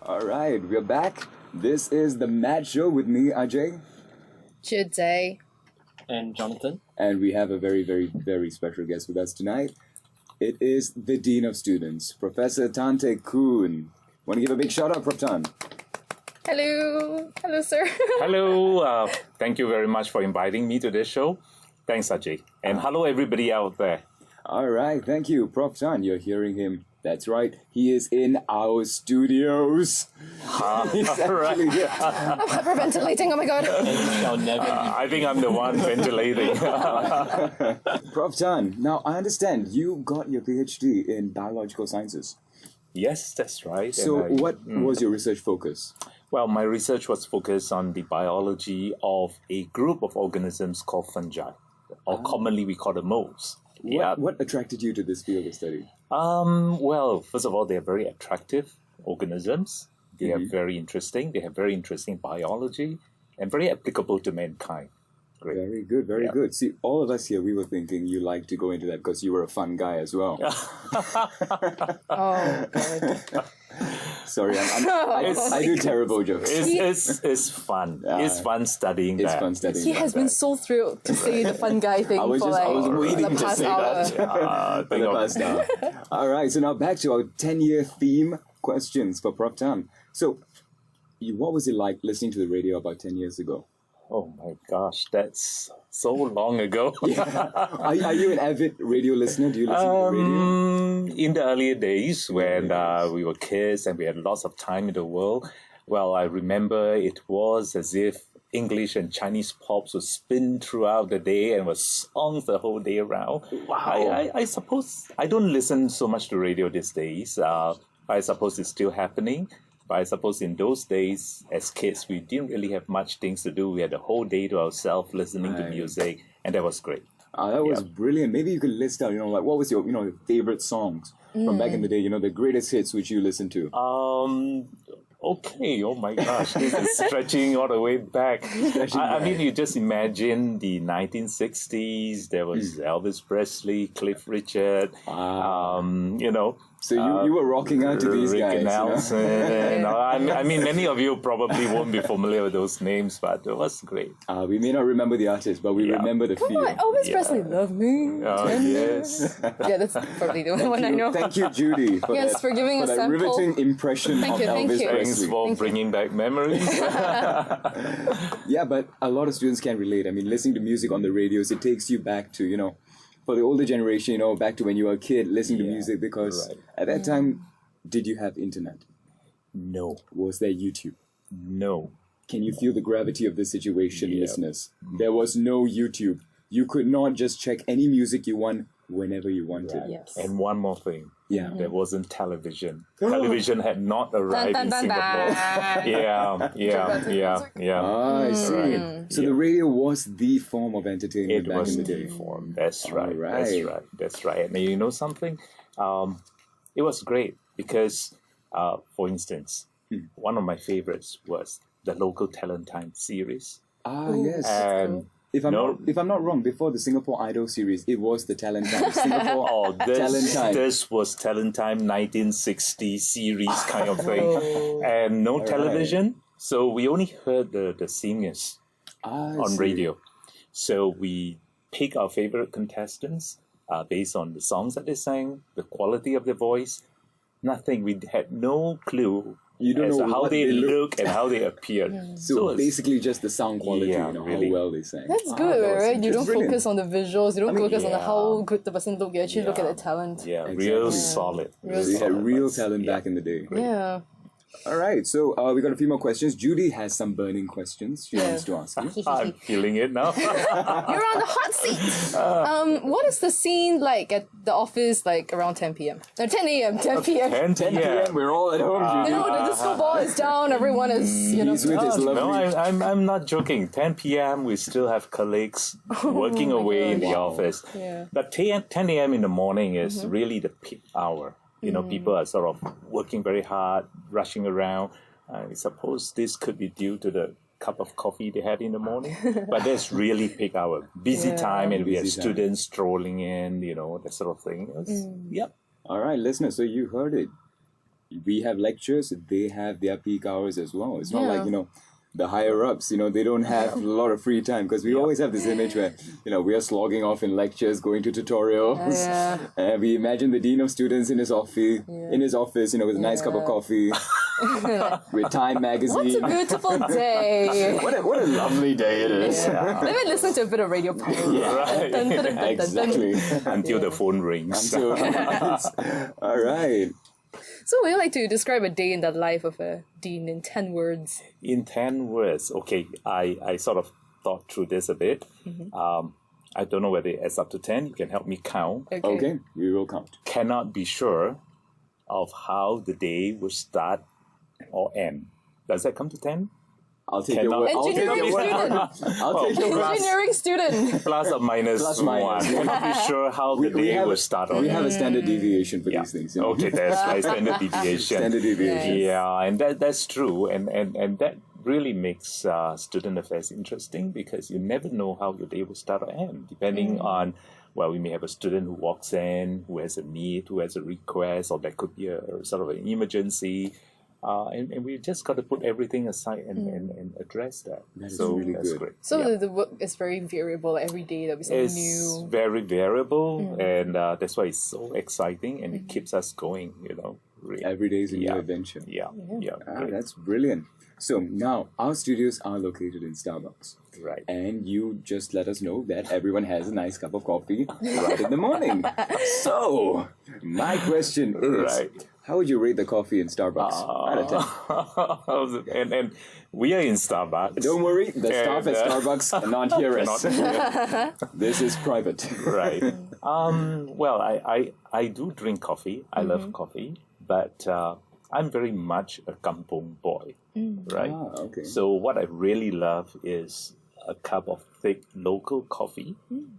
All right, we're back. This is the Mad Show with me, Ajay. Judy. And Jonathan. And we have a very, very, very special guest with us tonight. It is the Dean of Students, Professor Teck Koon. Want to give a big shout out, Prof. Tan? Hello. Hello, sir. Hello. Thank you very much for inviting me to this show. Thanks, Ajay. And hello, everybody out there. All right, thank you, Prof. Tan. You're hearing him. That's right. He is in our studios. He's actually here. I'm hyperventilating. Oh my god. I think I'm the one ventilating. Prof. Tan, now I understand you got your PhD in biological sciences. Yes, that's right. So what was your research focus? Well, my research was focused on the biology of a group of organisms called fungi, or commonly we call them moles. What attracted you to this field of study? Well, first of all, they're very attractive organisms. They are very interesting. They have very interesting biology and very applicable to mankind. Great. Very good, very good. See, all of us here, we were thinking you like to go into that because you were a fun guy as well. Oh, god. Sorry, I do terrible jokes. It's fun. It's fun studying that. It's fun studying He has been so thrilled to say the fun guy thing I was for waiting the to past say hour. that. For the past hour. All right, so now back to our 10-year theme questions for Prof. Tan. So, what was it like listening to the radio about 10 years ago? Oh my gosh, that's so long ago. Are you an avid radio listener? Do you listen to the radio? In the earlier days when we were kids and we had lots of time in the world, well, I remember it was as if English and Chinese pops would spin throughout the day and was songs the whole day around. Wow. I suppose I don't listen so much to radio these days. I suppose it's still happening. But I suppose in those days, as kids, we didn't really have much things to do. We had the whole day to ourselves listening to music, and that was great. That was brilliant. Maybe you could list out, what was your, your favorite songs from back in the day, the greatest hits which you listened to? Okay, oh my gosh, this is stretching all the way back. I mean, you just imagine the 1960s, there was Elvis Presley, Cliff Richard, So you were rocking out to these Rick guys. Nelson. I mean, many of you probably won't be familiar with those names, but it was great. We may not remember the artist, but we remember the Come feel. on, Elvis Presley, love me. Oh, yes. Yeah, that's probably the only one I know. Thank you, Judy, for Yes, for giving a that sample. riveting impression Thank of you, thank Elvis you. Presley. Thanks for bringing back memories. Yeah, but a lot of students can relate. I mean, listening to music on the radios, it takes you back to, for the older generation, back to when you were a kid, listening to music, because at that time, did you have internet? No. Was there YouTube? No. Can you feel the gravity of this situation, listeners? There was no YouTube. You could not just check any music you want whenever you wanted. Right. Yes. And one more thing. Yeah. There wasn't television. Television had not arrived in Singapore. Yeah. I see. Right. So the radio was the form of entertainment It back was in the the day. form. That's right. right. That's right. And you know something? It was great because, for instance, one of my favorites was the local talent time series. Yes. And If I'm not wrong, before the Singapore Idol series, it was the Talent Time. Singapore Talent Time. This was Talent Time 1960 series kind of thing. And no television, so we only heard the singers on radio. So we pick our favorite contestants based on the songs that they sang, the quality of their voice. Nothing. We had no clue as to how they look and how they appeared. So basically just the sound quality, really. how well they sang. That's good, right? You don't brilliant. focus on the visuals. You don't focus on how good the person look. You actually look at the talent. Yeah, Exactly. real solid. So you had real talent back in the day. Yeah. All right, so we got a few more questions. Judy has some burning questions she wants to ask you. I'm feeling it now. You're on the hot seat. What is the scene like at the office, like around 10 p.m.? 10 a.m., 10 p.m. 10 10 p.m. We're all at home, Judy. The disco ball is down. Everyone is, He's with his lovely... No, I'm not joking. 10 p.m. we still have colleagues working away in the office. Yeah. But 10 a.m. in the morning is really the peak hour. People are sort of working very hard, rushing around. I suppose this could be due to the cup of coffee they had in the morning. But that's really peak hour. Busy time, and we had students strolling in, that sort of thing. Yep. All right, listeners, so you heard it. we have lectures, they have their peak hours as well. It's not like, the higher ups, they don't have a lot of free time, because we always have this image where, we are slogging off in lectures, going to tutorials. And we imagine the dean of students in his office, with a nice cup of coffee, with Time magazine. What's a beautiful day. What a lovely day it is. Let me listen to a bit of Radio Pulze. Right. Exactly. Until the phone rings. All right. So would you like to describe a day in the life of a dean in 10 words? In 10 words, okay, I sort of thought through this a bit. I don't know whether it adds up to 10. You can help me count. Okay, we will count. Cannot be sure of how the day will start or end. Does that come to 10? I'll take your word. Engineering student. Plus or minus Plus minus. 1. Cannot be sure how the day will start or We end. have a standard deviation for these things. Okay, that's right. Standard deviation. Standard deviation. Yeah, and that's true. And that really makes student affairs interesting, because you never know how your day will start or end, depending on, well, we may have a student who walks in, who has a need, who has a request, or that could be a sort of an emergency. And we just got to put everything aside and address that. That's really that's good. great. So the work is very variable. Every day there'll be something It's new. very variable, and that's why it's so exciting, and it keeps us going, Really. Every day is a new adventure. Yeah. Great. That's brilliant. So now, our studios are located in Starbucks. Right. And you just let us know that everyone has a nice cup of coffee right in the morning. So, my question is, how would you rate the coffee in Starbucks out of 10? and we are in Starbucks. Don't worry, the staff at Starbucks cannot hear us. Cannot hear. This is private. Right. Well, I do drink coffee. I love coffee, but I'm very much a kampong boy, right? Okay. So what I really love is a cup of thick local coffee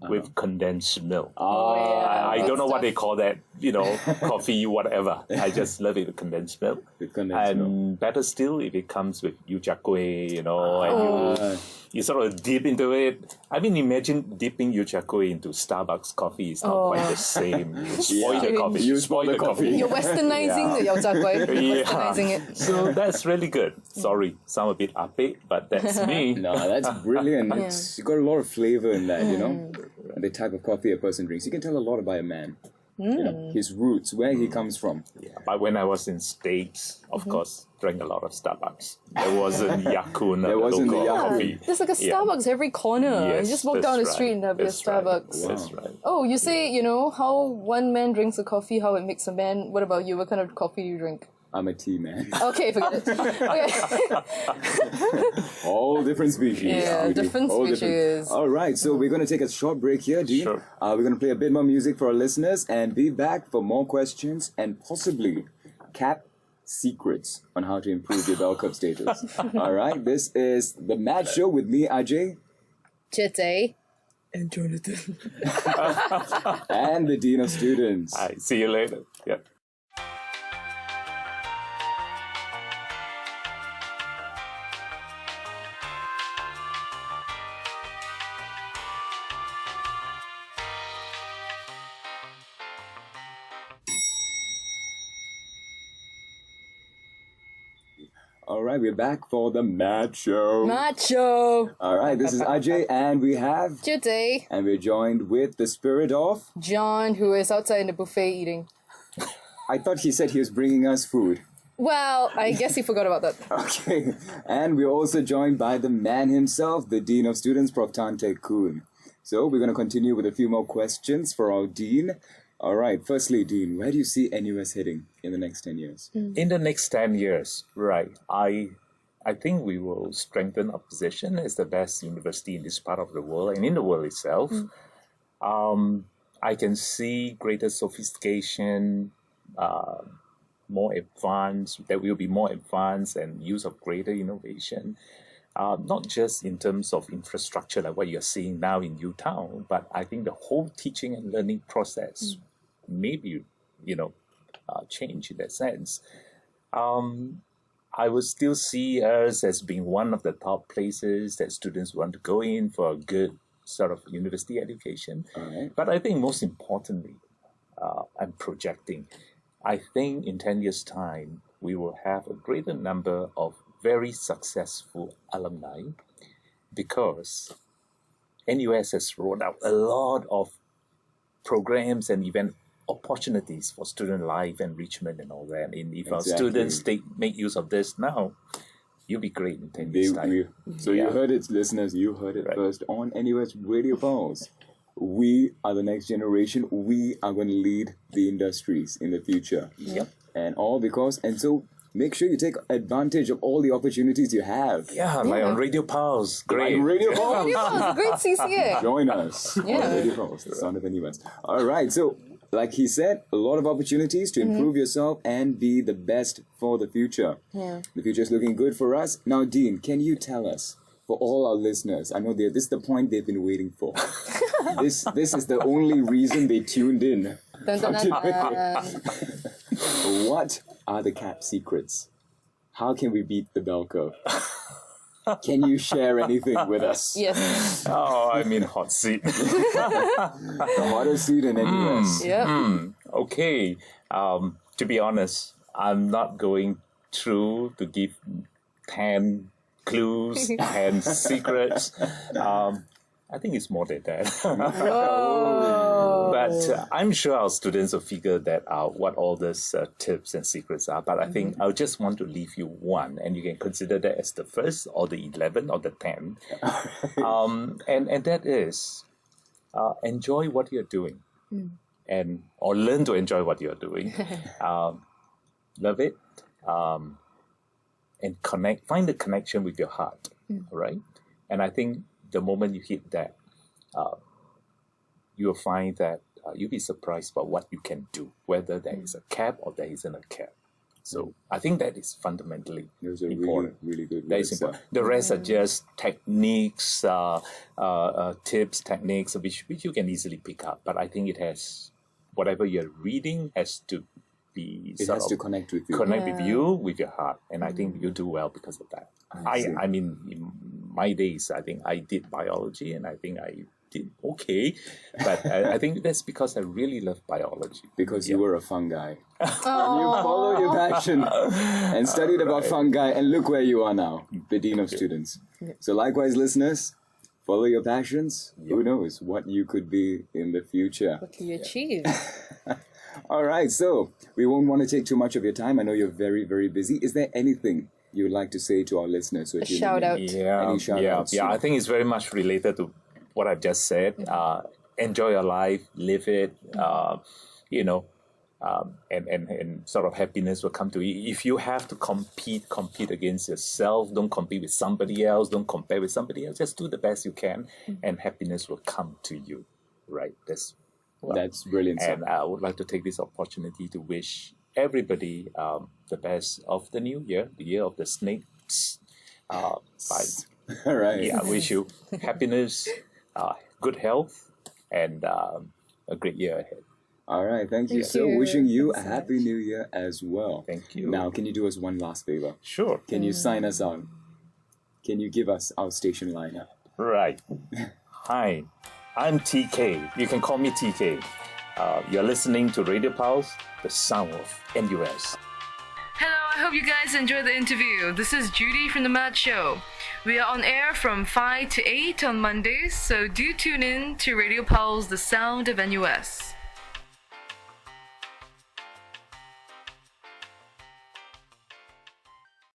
with condensed milk. I don't know what they call that, coffee, whatever. I just love it with condensed milk. With condensed milk. And better still if it comes with yu char kueh, and you sort of dip into it. I mean, imagine dipping yu char kueh into Starbucks coffee. It's not quite the same. You spoil the coffee. You spoil the coffee. You're westernizing the yao zha guai. Westernizing it. So that's really good. Sorry, sound a bit upbeat, but that's me. No, that's brilliant. You got a lot of flavor in that, the type of coffee a person drinks. You can tell a lot about a man. His roots, where he comes from. Yeah, but when I was in States, of course, drank a lot of Starbucks. There wasn't Yakun, There wasn't the local Yakun. coffee. There's like a Starbucks every corner. Yes, You just walk that's down the right. street and there'll be a That's right. Starbucks. That's right. Oh, you say, how one man drinks a coffee, how it makes a man. What about you? What kind of coffee do you drink? I'm a tea man. Okay, forget it. Okay. All different species. Yeah, Judy. different All species. All right, so we're going to take a short break here, Dean. Sure. We're going to play a bit more music for our listeners and be back for more questions and possibly cap secrets on how to improve your bell cup status. All right, this is The Mad Show with me, Ajay. Today. And Jonathan. And the Dean of Students. All right, see you later. Yeah. All right, we're back for The Mad Show. Macho. All right, this is Ajay, and we have... Today. And we're joined with the spirit of... John, who is outside in the buffet eating. I thought he said he was bringing us food. Well, I guess he forgot about that. Okay, and we're also joined by the man himself, the Dean of Students, Prof. Teck, Koon. So we're going to continue with a few more questions for our Dean. All right, firstly, Dean, where do you see NUS heading in the next 10 years? In the next 10 years, right, I think we will strengthen our position as the best university in this part of the world and in the world itself. I can see greater sophistication, more advanced, that will be more advanced and use of greater innovation. Not just in terms of infrastructure like what you're seeing now in UTown, but I think the whole teaching and learning process may be, change in that sense. I would still see us as being one of the top places that students want to go in for a good sort of university education. All right. But I think most importantly, I'm projecting. I think in 10 years' time, we will have a greater number of very successful alumni because NUS has rolled out a lot of programs and event opportunities for student life enrichment and all that. And if our students make use of this now, you'll be great in 10 years' time. So you heard it, listeners. You heard it first on NUS Radio Pulse. We are the next generation. We are going to lead the industries in the future. Yep. And all because, and so make sure you take advantage of all the opportunities you have. Yeah, like on Radio Pulse. Great. Like Radio Pulse. Radio Pulse, great CCA. Join us on Radio Pulse, the sound of NUS. All right, so like he said, a lot of opportunities to improve yourself and be the best for the future. Yeah. The future is looking good for us. Now, Dean, can you tell us, for all our listeners, I know this is the point they've been waiting for. This is the only reason they tuned in. Dun, dun, dun, dun. What are the CAP secrets? How can we beat the bell curve? Can you share anything with us? Yes. Oh, I mean, hot seat. The hottest seat in NUS. Yep. Okay. To be honest, I'm not going through to give 10 clues and secrets. I think it's more than that. But I'm sure our students will figure that out, what all these tips and secrets are. But I think I'll just want to leave you one, and you can consider that as the first or the 11th or the 10th. And that is enjoy what you're doing or learn to enjoy what you're doing. Love it. And find the connection with your heart, right? And I think the moment you hit that, you'll find that you'll be surprised by what you can do, whether there is a cap or there isn't a cap. So I think that is fundamentally important. Really good. That is important. The rest are just techniques, tips, techniques, which you can easily pick up. But I think it has, whatever you're reading has to be It has to connect with you. Connect with you, with your heart. And I think you do well because of that. I mean, in my days, I think I did biology and I think I did okay. But I think that's because I really love biology. Because you were a fungi. And you followed your passion and studied about fungi, and look where you are now, the Dean of Students. So likewise, listeners, follow your passions. Who knows what you could be in the future. What can you achieve? All right, so we won't want to take too much of your time. I know you're very, very busy. Is there anything you would like to say to our listeners? A shout out. Any shout outs? Yeah. I think it's very much related to what I've just said. Enjoy your life, live it, and sort of happiness will come to you. If you have to compete against yourself. Don't compete with somebody else. Don't compare with somebody else. Just do the best you can, and happiness will come to you. Right? That's brilliant. And I would like to take this opportunity to wish everybody the best of the new year, the year of the snakes. All right. Yeah, I wish you happiness, good health, and a great year ahead. All right, thank you. So wishing you a happy new year as well. Thank you. Now, can you do us one last favor? Sure. Can you sign us out? Can you give us our station lineup? Right. Hi, I'm TK. You can call me TK. You're listening to Radio Pulse, the sound of NUS. Hello, I hope you guys enjoyed the interview. This is Judy from The Mad Show. We are on air from 5 to 8 on Mondays, so do tune in to Radio Pulse, the sound of NUS.